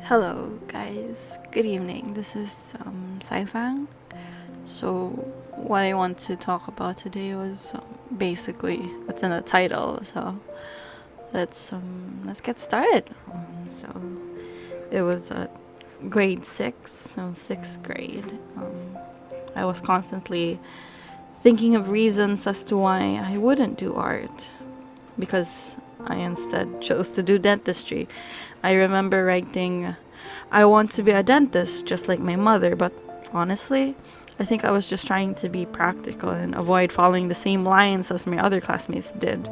Hello, guys. Good evening. This is Saifang. So, what I want to talk about today was basically what's in the title. So, let's get started. So, it was grade six, so sixth grade. I was constantly thinking of reasons as to why I wouldn't do art, because I instead chose to do dentistry. I remember writing, I want to be a dentist just like my mother, but honestly, I think I was just trying to be practical and avoid following the same lines as my other classmates did.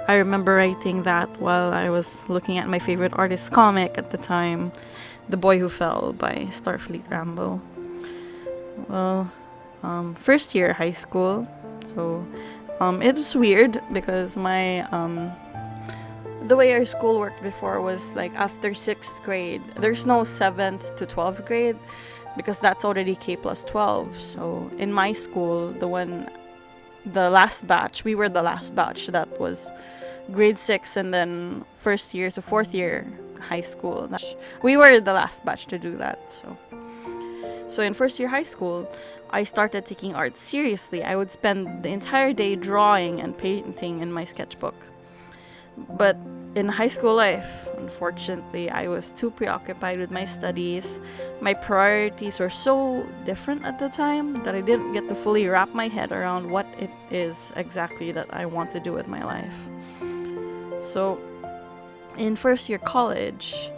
I remember writing that while I was looking at my favorite artist's comic at the time, The Boy Who Fell by Starfleet Rambo. Well, first year high school, so it was weird because the way our school worked before was like after sixth grade, there's no seventh to 12th grade because that's already K plus 12. So in my school, the last batch, we were the last batch that was grade six and then first year to fourth year high school. We were the last batch to do that. So in first year high school, I started taking art seriously. I would spend the entire day drawing and painting in my sketchbook. But in high school life, unfortunately, I was too preoccupied with my studies. My priorities were so different at the time that I didn't get to fully wrap my head around what it is exactly that I want to do with my life. So, in first year college,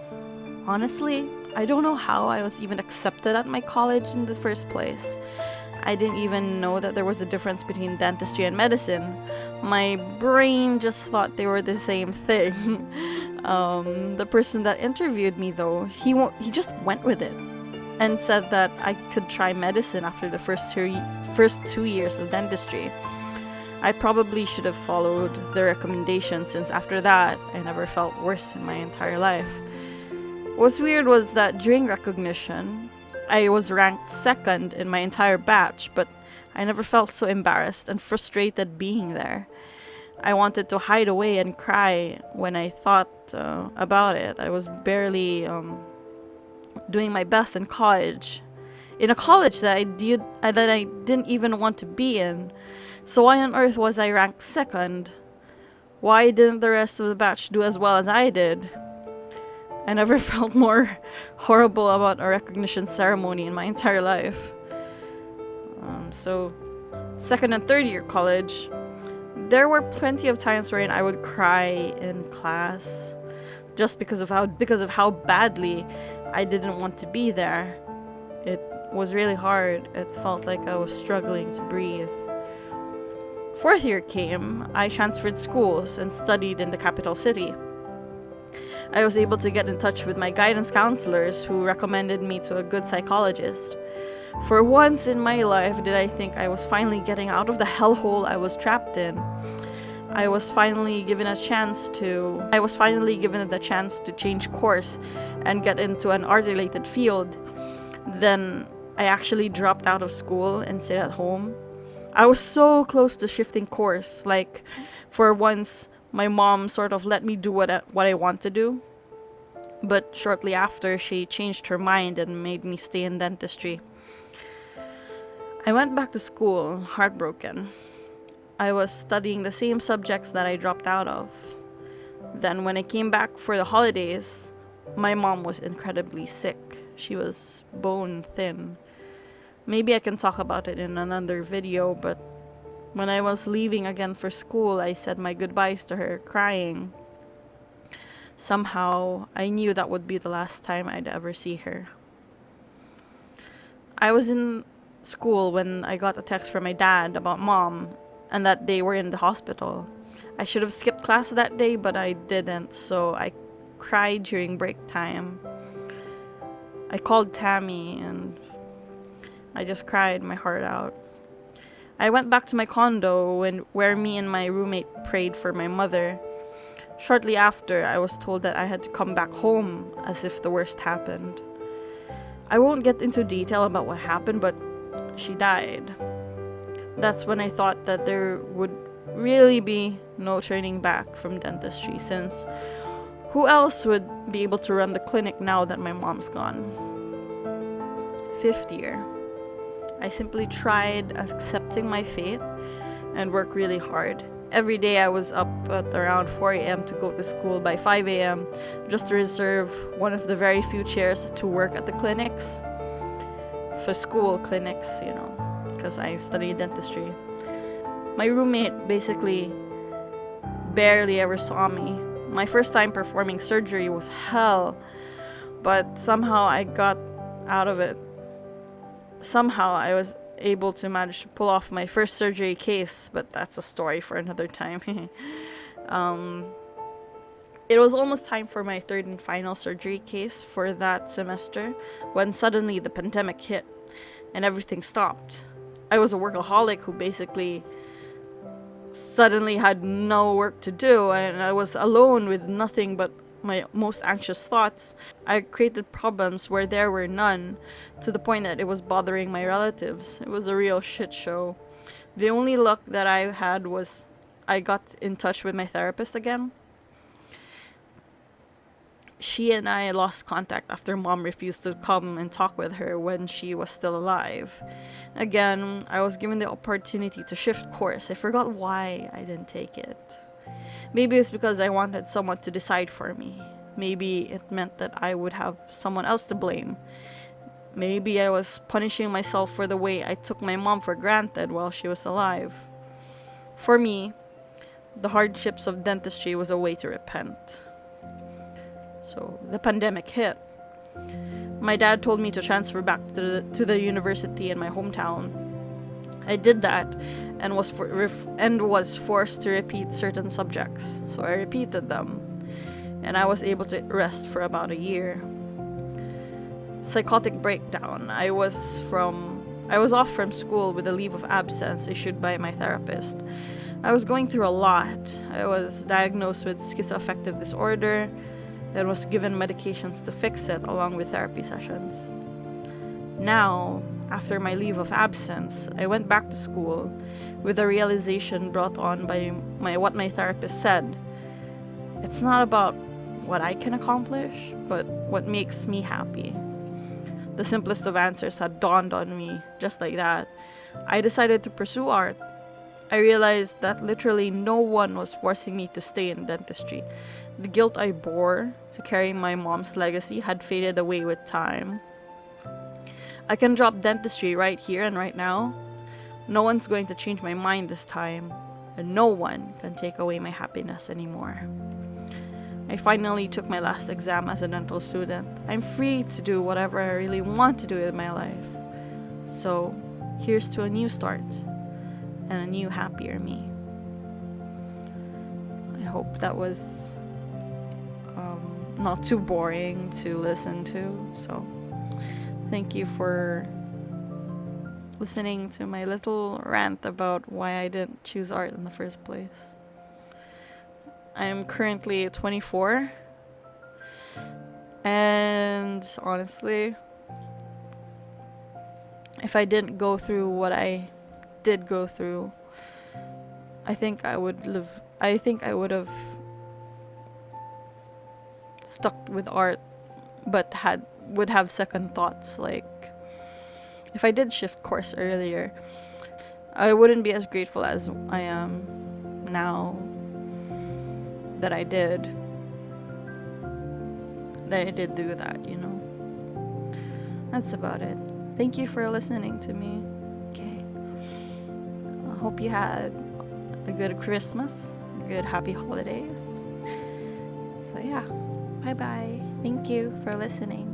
honestly, I don't know how I was even accepted at my college in the first place. I didn't even know that there was a difference between dentistry and medicine. My brain just thought they were the same thing. The person that interviewed me, though, he just went with it and said that I could try medicine after the first 2 years of dentistry. I probably should have followed the recommendation, since after that, I never felt worse in my entire life. What's weird was that during recognition, I was ranked second in my entire batch, but I never felt so embarrassed and frustrated being there. I wanted to hide away and cry when I thought about it. I was barely doing my best in college, in a college that I didn't even want to be in. So why on earth was I ranked second? Why didn't the rest of the batch do as well as I did? I never felt more horrible about a recognition ceremony in my entire life. So, second and third year college, there were plenty of times wherein I would cry in class just because of how badly I didn't want to be there. It was really hard. It felt like I was struggling to breathe. Fourth year came, I transferred schools and studied in the capital city. I was able to get in touch with my guidance counselors, who recommended me to a good psychologist. For once in my life did I think I was finally getting out of the hellhole I was trapped in. I was finally given the chance to change course and get into an art-related field. Then I actually dropped out of school and stayed at home. I was so close to shifting course. Like, for once, my mom sort of let me do what I want to do. But shortly after, she changed her mind and made me stay in dentistry. I went back to school, heartbroken. I was studying the same subjects that I dropped out of. Then when I came back for the holidays, my mom was incredibly sick. She was bone thin. Maybe I can talk about it in another video, but when I was leaving again for school, I said my goodbyes to her, crying. Somehow, I knew that would be the last time I'd ever see her. I was in school when I got a text from my dad about mom and that they were in the hospital. I should have skipped class that day, but I didn't, so I cried during break time. I called Tammy and I just cried my heart out. I went back to my condo where me and my roommate prayed for my mother. Shortly after, I was told that I had to come back home as if the worst happened. I won't get into detail about what happened, but she died. That's when I thought that there would really be no turning back from dentistry, since Who else would be able to run the clinic now that my mom's gone? Fifth year. I simply tried accepting my fate and worked really hard. Every day I was up at around 4 a.m. to go to school by 5 a.m. just to reserve one of the very few chairs to work at the clinics. For school clinics, because I studied dentistry. My roommate basically barely ever saw me. My first time performing surgery was hell, but somehow I got out of it. Somehow I was able to manage to pull off my first surgery case, but that's a story for another time. It was almost time for my third and final surgery case for that semester when suddenly the pandemic hit and everything stopped. I was a workaholic who basically suddenly had no work to do, and I was alone with nothing but my most anxious thoughts. I created problems where there were none, to the point that it was bothering my relatives. It was a real shit show. The only luck that I had was I got in touch with my therapist again. She and I lost contact after mom refused to come and talk with her when she was still alive. Again, I was given the opportunity to shift course. I forgot why I didn't take it. Maybe it's because I wanted someone to decide for me. Maybe it meant that I would have someone else to blame. Maybe I was punishing myself for the way I took my mom for granted while she was alive. For me, the hardships of dentistry was a way to repent. So the pandemic hit. My dad told me to transfer back to the university in my hometown. I did that and was forced to repeat certain subjects. So I repeated them, and I was able to rest for about a year. Psychotic breakdown. I was off from school with a leave of absence issued by my therapist. I was going through a lot. I was diagnosed with schizoaffective disorder and was given medications to fix it along with therapy sessions. Now, after my leave of absence, I went back to school with a realization brought on by what my therapist said. It's not about what I can accomplish, but what makes me happy. The simplest of answers had dawned on me just like that. I decided to pursue art. I realized that literally no one was forcing me to stay in dentistry. The guilt I bore to carry my mom's legacy had faded away with time. I can drop dentistry right here and right now. No one's going to change my mind this time, and no one can take away my happiness anymore. I finally took my last exam as a dental student. I'm free to do whatever I really want to do in my life. So, here's to a new start and a new happier me. I hope that was not too boring to listen to. So, thank you for listening to my little rant about why I didn't choose art in the first place. I am currently 24, and honestly, if I didn't go through what I did go through, I think I would have stuck with art, but would have second thoughts. Like, if I did shift course earlier, I wouldn't be as grateful as I am now that I did do that, That's about it. Thank you for listening to me. Okay. I hope you had a good Christmas, good happy holidays. So yeah, bye-bye. Thank you for listening.